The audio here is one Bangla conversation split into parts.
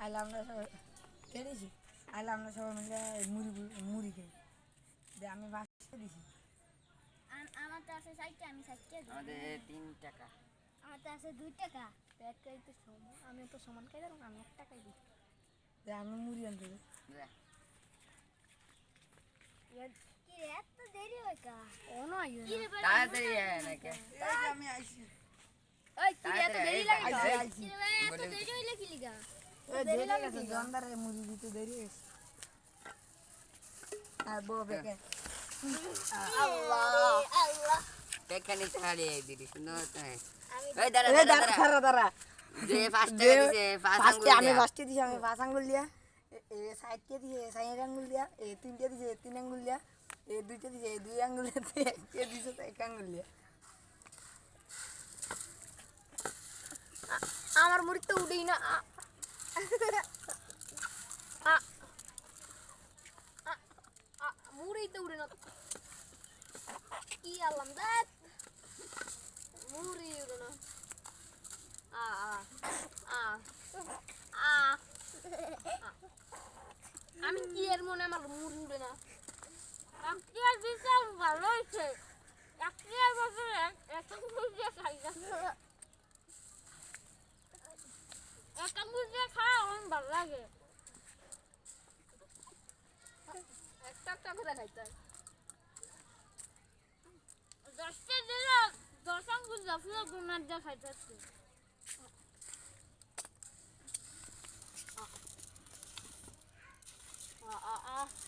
আইলে আমরা সবাই খেয়েছি, আইলে আমরা সবাই মিলে মুড়ি খাই। আমি বাঁচতে দিছি। আমার তো আছে 60 আমি 60 দিই। আমাদের 3 টাকা। আমার তো আছে 2 টাকা। এক টাকাই তো সমান, আমি তো সমান খাই দেব, আমি 1 টাকাই দিই। আমি মুড়ি আনতে যা কি রে এত দেরি হয় কা? ও না কি রে তাড়াতাড়ি আয় নাকি আমি আইছি। ওই কি রে এত দেরি লাগে কা? আইছি। কি রে ভাই এত দেরি হইলে কি লিগা? দেরি লাগেছে, জন্দারে মুড়ি দিতে দেরি হয়েছে। আর বউ বেকে আল্লাহ আল্লাহ পেখানি ছাড়িয়ে দিলি সুন্দর তো। আমি এই দাঁড়া দাঁড়া দাঁড়া দাঁড়া দাঁড়া দাঁড়া। যে ফার্স্ট দিছে ফার্স্ট আঙ্গুল আমি দিয়া ফার্স্টে দিছি, আমি পাঁচ আঙ্গুল দিয়া। এ সাইডকে দিছে সাইড আঙ্গুল দিয়া। এ তিনটে দিছে তিন আঙ্গুল দিয়া। এ দুইটা দিছে দুই আঙ্গুল দিয়া। একটা দিছে এক আঙ্গুল দিয়া। আমার মুড়ি তো উড়েই না। মুড়ি তো উড়ে না। কি আলাম দেখ মুড়ি উড়ে না। আমি কি এর মনে আমার মুড়ি উড়ে না। একটা বিশাল ভালো হয়েছে। একটা বছর একটা মুড়ি খাই না। একটা মুড়ি খাওয়া আমার ভালো লাগে। একটা করে খাইতে হয়। 10টা দিল 10 আঙ্গুল জাফলা গুনার যা খাইতেছে।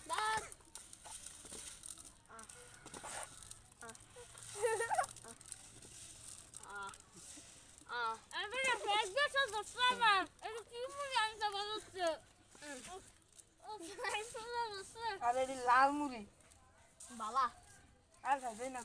বাস আমি না ফেসবুকে দছবার এই কি মুড়ি আনতে বলছে। ও ভাই শুনলা বলছে আর এই লাল মুড়ি বালা আর খাইবে না।